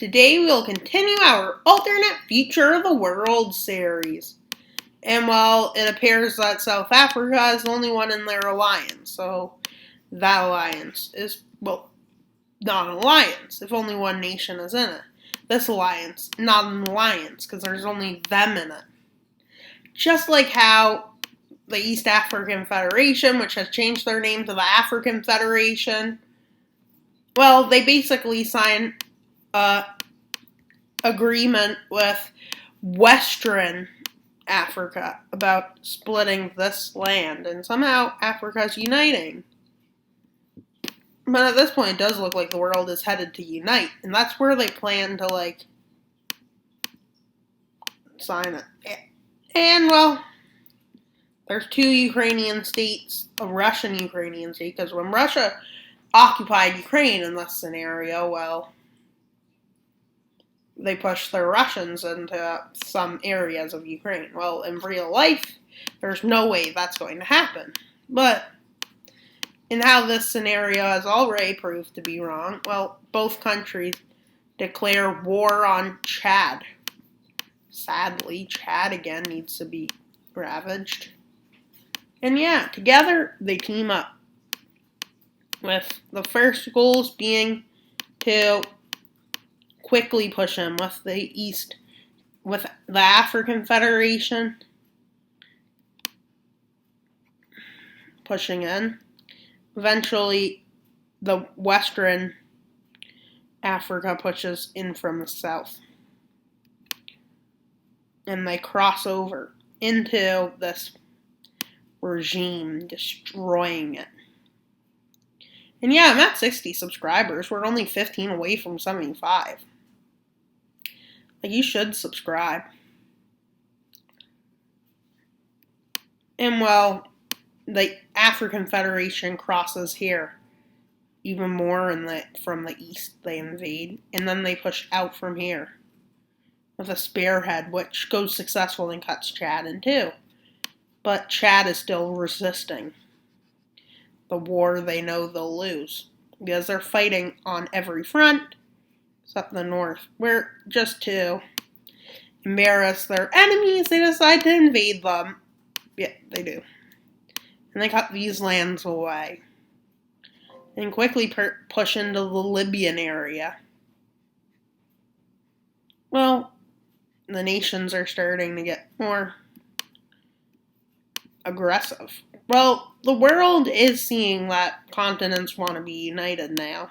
Today we'll continue our alternate future of the world series. And well, it appears that South Africa is the only one in their alliance, so that alliance is, well, not an alliance if only one nation is in it. This alliance, not an alliance, because there's only them in it. Just like how the East African Federation, which has changed their name to the African Federation, well, they basically signed a agreement with Western Africa about splitting this land, and somehow Africa's uniting. But at this point, it does look like the world is headed to unite, and that's where they plan to, sign it. And, well, there's two Ukrainian states, a Russian-Ukrainian state, because when Russia occupied Ukraine in this scenario, well, they pushed their Russians into some areas of Ukraine. Well, in real life, there's no way that's going to happen. But in how this scenario has already proved to be wrong, well, both countries declare war on Chad. Sadly, Chad again needs to be ravaged. And yeah, together they team up, with the first goals being to quickly push in with with the African Federation pushing in. Eventually, the Western Africa pushes in from the south. And they cross over into this regime, destroying it. And yeah, I'm at 60 subscribers. We're only 15 away from 75. You should subscribe. And well, the African Federation crosses here even more from the east they invade. And then they push out from here with a spearhead, which goes successful and cuts Chad in two. But Chad is still resisting the war they know they'll lose, because they're fighting on every front except the north, where just to embarrass their enemies, they decide to invade them. Yeah, they do. And they cut these lands away and quickly push into the Libyan area. Well, the nations are starting to get more aggressive. Well, the world is seeing that continents want to be united now.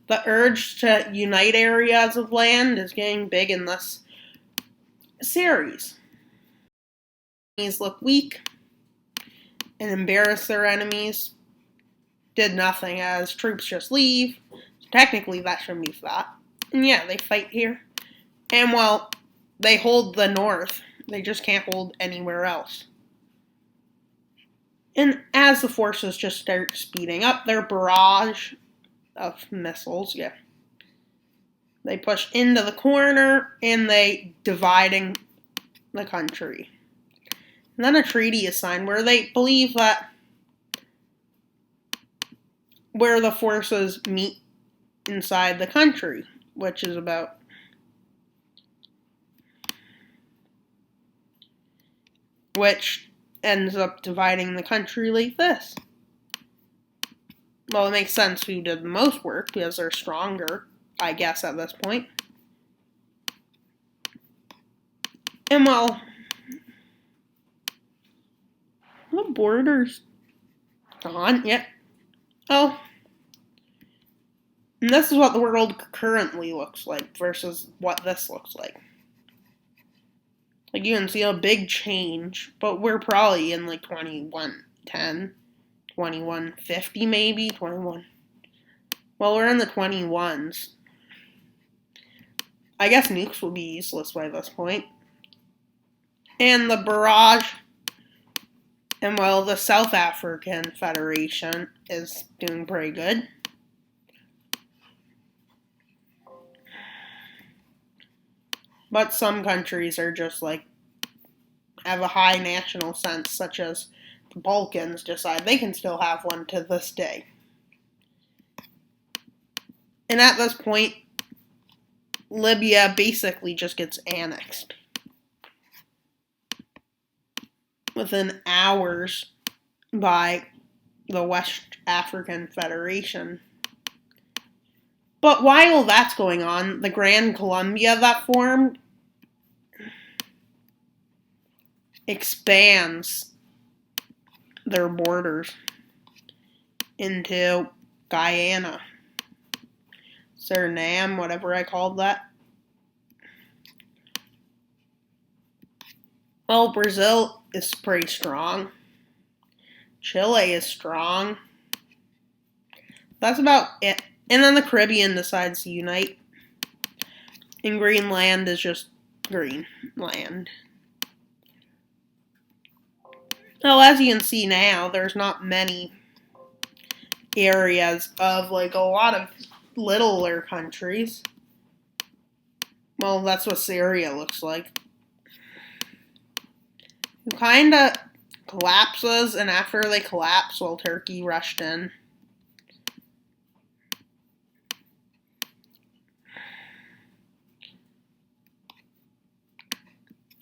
The urge to unite areas of land is getting big in this series. Enemies look weak and embarrass their enemies. Did nothing as troops just leave. So technically, that shouldn't be that. And yeah, they fight here. And well, they hold the north. They just can't hold anywhere else. And as the forces just start speeding up their barrage of missiles, they push into the corner and they dividing the country. And then a treaty is signed where they believe that where the forces meet inside the country, which is about which ends up dividing the country like this. Well, it makes sense who did the most work because they're stronger, I guess, at this point. And well, the border's gone yet. Oh. And this is what the world currently looks like versus what this looks like. You can see a big change, but we're probably in 2110, 2150 maybe, 21. Well, we're in the 21s. I guess nukes will be useless by this point. And the barrage, and well, the South African Federation is doing pretty good. But some countries are just have a high national sense, such as the Balkans decide they can still have one to this day. And at this point, Libya basically just gets annexed within hours by the West African Federation. But while that's going on, the Grand Colombia that formed expands their borders into Guyana, Suriname, whatever I called that. Well, Brazil is pretty strong. Chile is strong. That's about it. And then the Caribbean decides to unite. And Greenland is just Greenland. Well, as you can see now, there's not many areas of like a lot of littler countries. Well, that's what Syria looks like. It kind of collapses, and after they collapse, well, Turkey rushed in.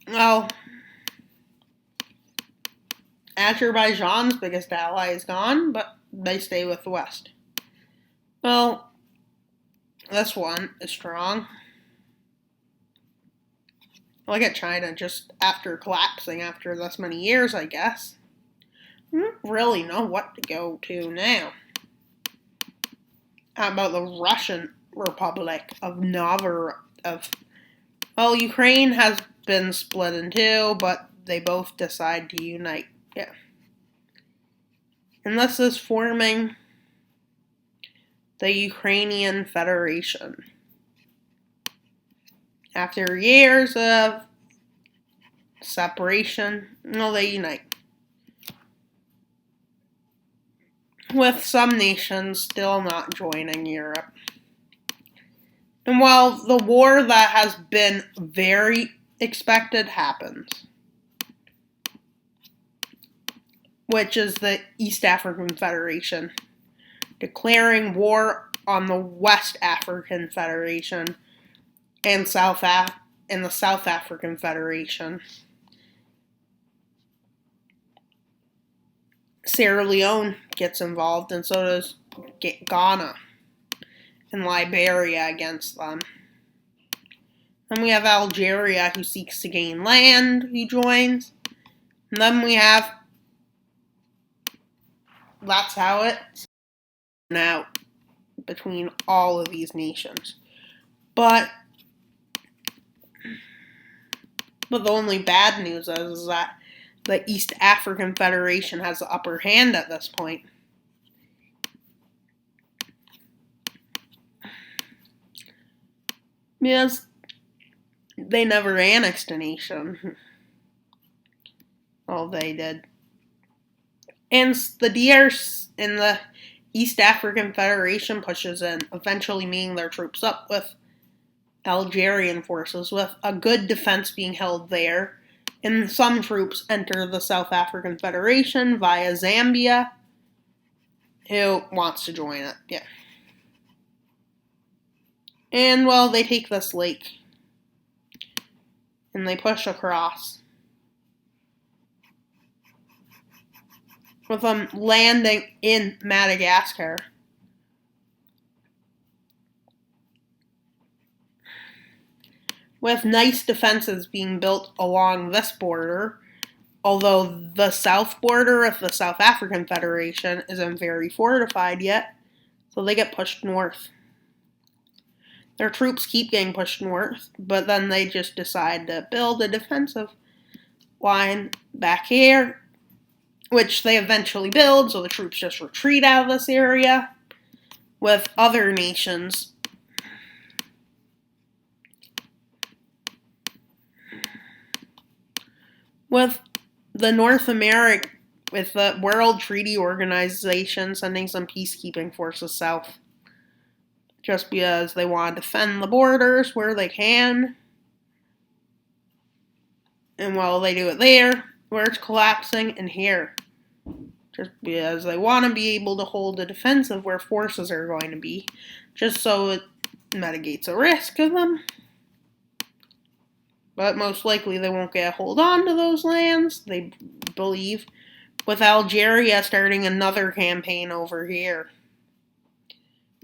Well, Azerbaijan's biggest ally is gone, but they stay with the West. Well, this one is strong. Look at China just after collapsing after this many years, I guess. I don't really know what to go to now. How about the Russian Republic of Well, Ukraine has been split in two, but they both decide to unite. Yeah. And this is forming the Ukrainian Federation. After years of separation, well, they unite. With some nations still not joining Europe. And while the war that has been very expected happens, which is the East African Federation declaring war on the West African Federation and the South African Federation. Sierra Leone gets involved, and so does Ghana and Liberia against them. Then we have Algeria, who seeks to gain land, who joins. And then we have, that's how it's out between all of these nations. But the only bad news is that the East African Federation has the upper hand at this point. Because they never annexed a nation. Well, they did. And the DRC and the East African Federation pushes in, eventually meeting their troops up with Algerian forces, with a good defense being held there. And some troops enter the South African Federation via Zambia, who wants to join it. Yeah. And, well, they take this lake. And they push across. With them landing in Madagascar. With nice defenses being built along this border, although the south border of the South African Federation isn't very fortified yet, so they get pushed north. Their troops keep getting pushed north, but then they just decide to build a defensive line back here, which they eventually build, so the troops just retreat out of this area, with other nations with the World Treaty Organization sending some peacekeeping forces south, just because they want to defend the borders where they can. And while they do it there, where it's collapsing, and here, just because they want to be able to hold a defensive where forces are going to be, just so mitigates the risk of them. But most likely they won't get a hold on to those lands, they believe, with Algeria starting another campaign over here.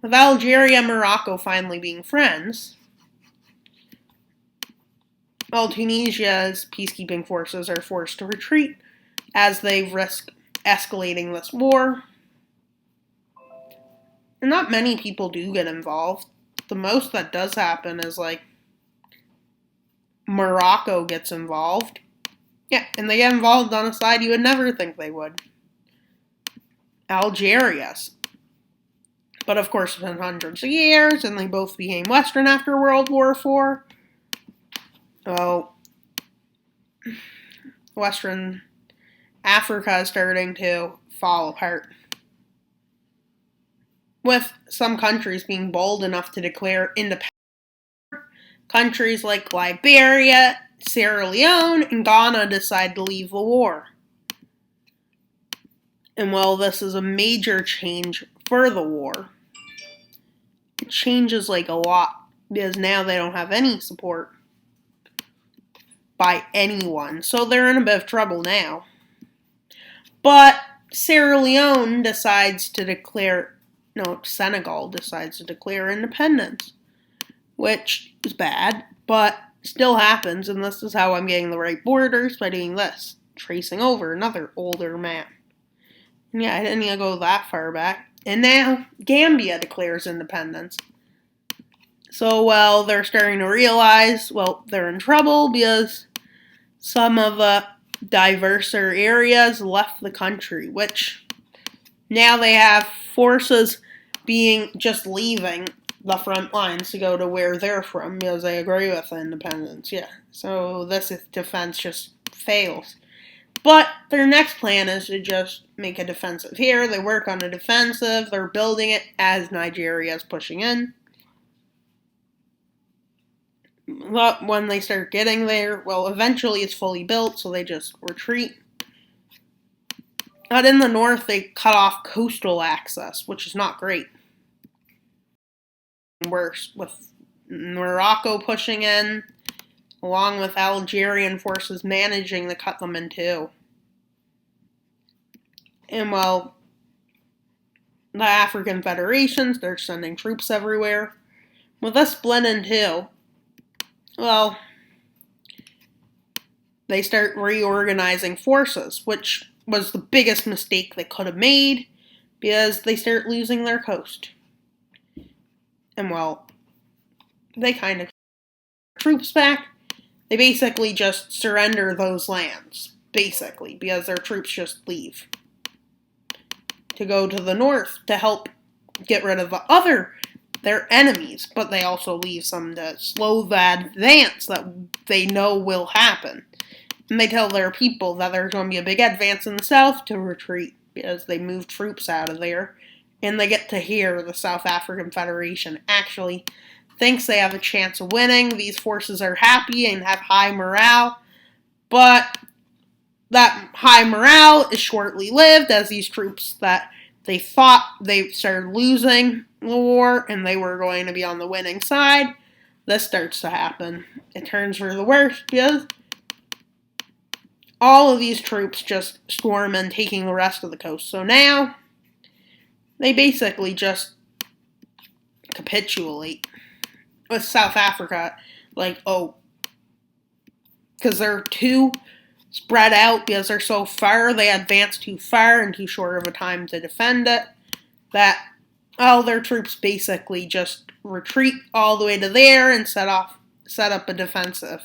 With Algeria and Morocco finally being friends, well, Tunisia's peacekeeping forces are forced to retreat as they risk escalating this war. And not many people do get involved. The most that does happen is Morocco gets involved. Yeah, and they get involved on a side you would never think they would. Algeria's. But of course, it's been hundreds of years, and they both became Western after World War IV. Well, Western Africa is starting to fall apart, with some countries being bold enough to declare independence. Countries like Liberia, Sierra Leone, and Ghana decide to leave the war. And while this is a major change for the war, it changes a lot, because now they don't have any support by anyone, so they're in a bit of trouble now. But Senegal decides to declare independence, which is bad, but still happens, and this is how I'm getting the right borders, by doing this, tracing over another older map. And yeah, I didn't need to go that far back. And now Gambia declares independence. So, well, they're starting to realize, well, they're in trouble because some of the diverser areas left the country, which now they have forces just leaving the front lines to go to where they're from because they agree with independence. Yeah, so this defense just fails. But their next plan is to just make a defensive here. They work on a defensive. They're building it as Nigeria is pushing in. But when they start getting there, well, eventually it's fully built, so they just retreat. But in the north, they cut off coastal access, which is not great. Worse, with Morocco pushing in, along with Algerian forces managing to cut them in two. And well, the African federations, they're sending troops everywhere. With us split in two, well, they start reorganizing forces, which was the biggest mistake they could have made, because they start losing their coast. And well, they kind of troops back. They basically just surrender those lands, basically, because their troops just leave to go to the north to help get rid of their enemies, but they also leave some to slow the advance that they know will happen. And they tell their people that there's going to be a big advance in the south to retreat because they move troops out of there. And they get to hear the South African Federation actually thinks they have a chance of winning. These forces are happy and have high morale, but that high morale is shortly lived as these troops that they thought they started losing the war and they were going to be on the winning side, this starts to happen. It turns for the worse because all of these troops just storm in, taking the rest of the coast. So now they basically just capitulate with South Africa, because they're too spread out, because they're so far, they advance too far in too short of a time to defend it, that all their troops basically just retreat all the way to there and set up a defensive.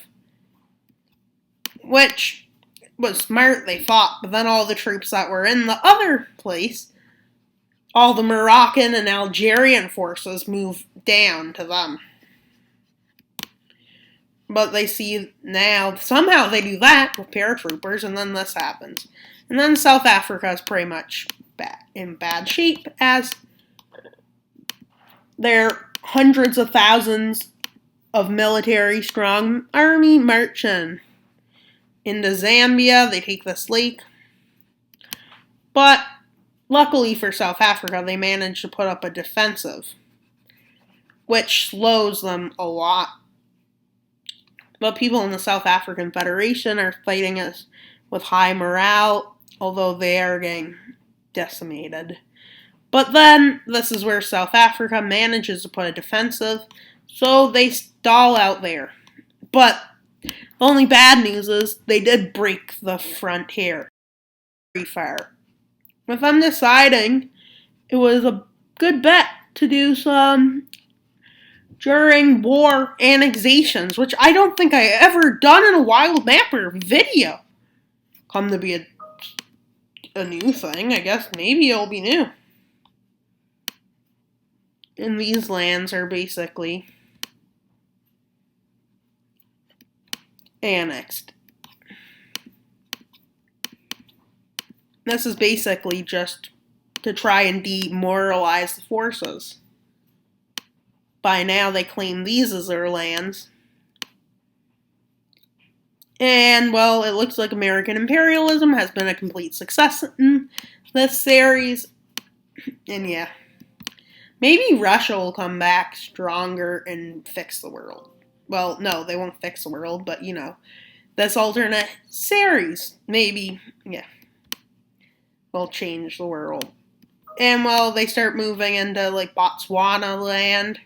Which was smart, they thought, but then all the troops that were in the other place, all the Moroccan and Algerian forces move down to them. But they see now, somehow they do that with paratroopers, and then this happens. And then South Africa is pretty much in bad shape, as they're hundreds of thousands of military strong army marching into Zambia. They take this lake. But luckily for South Africa, they managed to put up a defensive. which slows them a lot. But people in the South African Federation are fighting us with high morale, although they are getting decimated. But then, this is where South Africa manages to put a defensive, so they stall out there. But the only bad news is they did break the frontier very far. With them deciding it was a good bet to do some during war annexations, which I don't think I ever done in a Wild Mapper video. Come to be a new thing, I guess maybe it'll be new. And these lands are basically annexed. This is basically just to try and demoralize the forces. By now they claim these as their lands. And, well, it looks like American imperialism has been a complete success in this series. And yeah, maybe Russia will come back stronger and fix the world. Well, no, they won't fix the world, but, you know, this alternate series, maybe, yeah, will change the world. And, well, they start moving into, like, Botswana land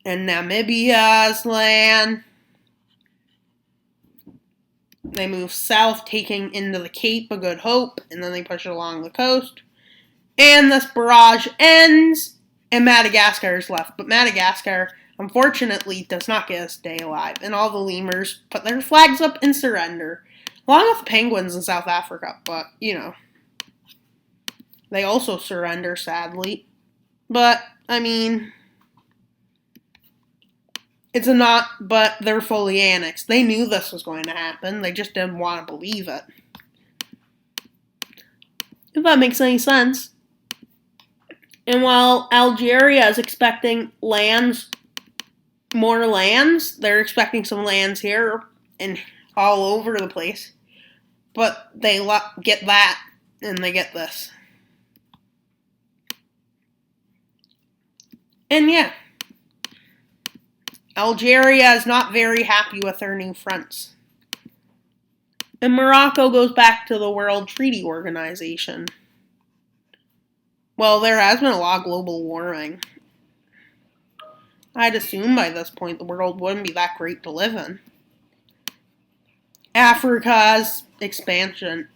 and Namibia's land. They move south, taking into the Cape of Good Hope, and then they push it along the coast. And this barrage ends, and Madagascar is left. But Madagascar, unfortunately, does not get a stay alive, and all the lemurs put their flags up and surrender, along with the penguins in South Africa. But, you know, they also surrender, sadly. But, I mean, it's not, but they're fully annexed. They knew this was going to happen. They just didn't want to believe it. If that makes any sense. And while Algeria is expecting more lands, they're expecting some lands here and all over the place. But they get that, and they get this. And yeah, Algeria is not very happy with their new fronts. And Morocco goes back to the World Treaty Organization. Well, there has been a lot of global warming. I'd assume by this point the world wouldn't be that great to live in. Africa's expansion.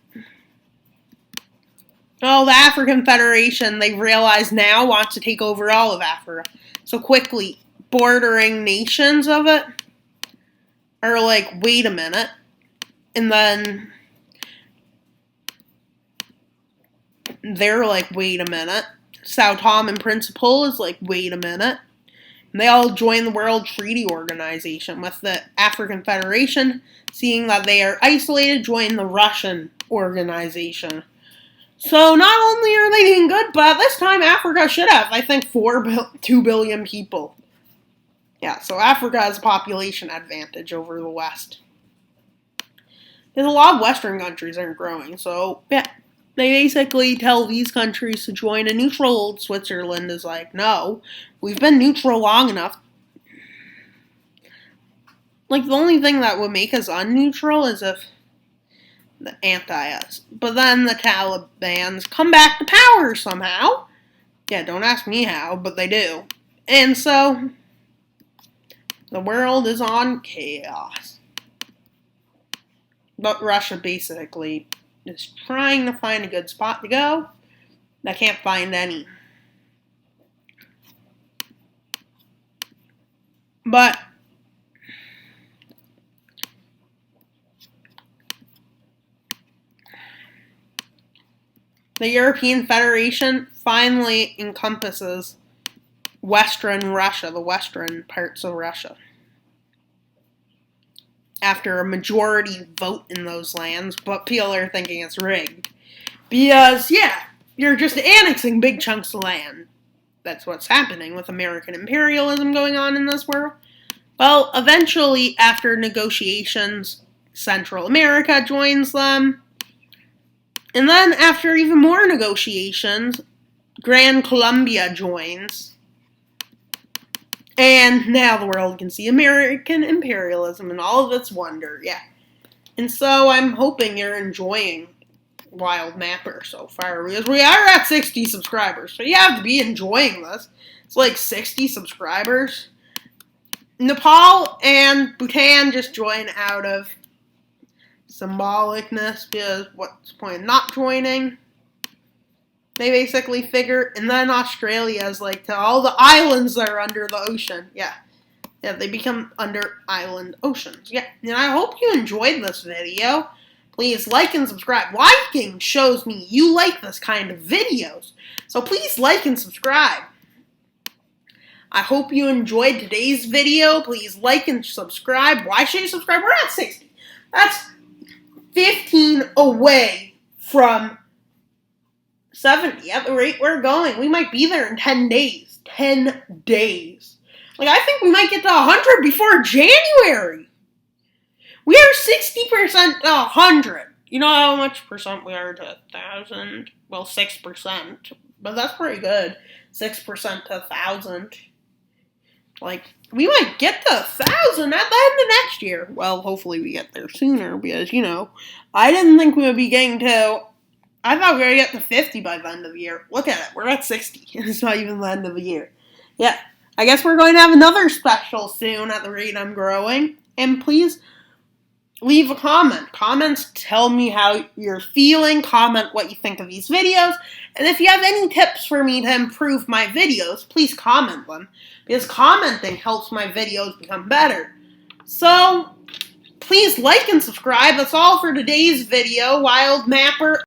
Oh, the African Federation, they've realized now, wants to take over all of Africa. So quickly, bordering nations of it are like, wait a minute. And then they're like, wait a minute. Sao Tome and Principe is like, wait a minute. And they all join the World Treaty Organization, with the African Federation, seeing that they are isolated, join the Russian organization. So not only are they doing good, but this time Africa should have, I think, 2 billion people. Yeah, so Africa has a population advantage over the West. Because a lot of Western countries aren't growing, so yeah. They basically tell these countries to join a neutral. Switzerland is like, no, we've been neutral long enough. Like, the only thing that would make us unneutral is if the anti-us. But then the Taliban's come back to power somehow. Yeah, don't ask me how, but they do. And so, the world is on chaos. But Russia basically is trying to find a good spot to go. They can't find any. But the European Federation finally encompasses Western Russia, the western parts of Russia, after a majority vote in those lands, but people are thinking it's rigged. Because, yeah, you're just annexing big chunks of land. That's what's happening with American imperialism going on in this world. Well, eventually, after negotiations, Central America joins them. And then, after even more negotiations, Gran Colombia joins. And now the world can see American imperialism and all of its wonder. Yeah. And so I'm hoping you're enjoying Wild Mapper so far, because we are at 60 subscribers. So you have to be enjoying this. It's like 60 subscribers. Nepal and Bhutan just join out of symbolicness, because what's the point of not joining? They basically figure, and then Australia is like to all the islands that are under the ocean. Yeah, they become under island oceans. Yeah, and I hope you enjoyed this video. Please like and subscribe. Liking shows me you like this kind of videos. So please like and subscribe. I hope you enjoyed today's video. Please like and subscribe. Why should you subscribe? We're at 60. That's 15 away from 70. At the rate we're going, we might be there in 10 days. 10 days. Like, I think we might get to 100 before January. We are 60% to 100. You know how much percent we are to 1,000? Well, 6%. But that's pretty good. 6% to 1,000. Like, we might get to 1,000 at the end of next year. Well, hopefully we get there sooner, because, I didn't think we would be getting to... I thought we were going to get to 50 by the end of the year. Look at it. We're at 60. It's not even the end of the year. Yeah. I guess we're going to have another special soon at the rate I'm growing. And please leave a comment. Comments tell me how you're feeling. Comment what you think of these videos. And if you have any tips for me to improve my videos, please comment them. Because commenting helps my videos become better. So, please like and subscribe. That's all for today's video. Wild Mapper.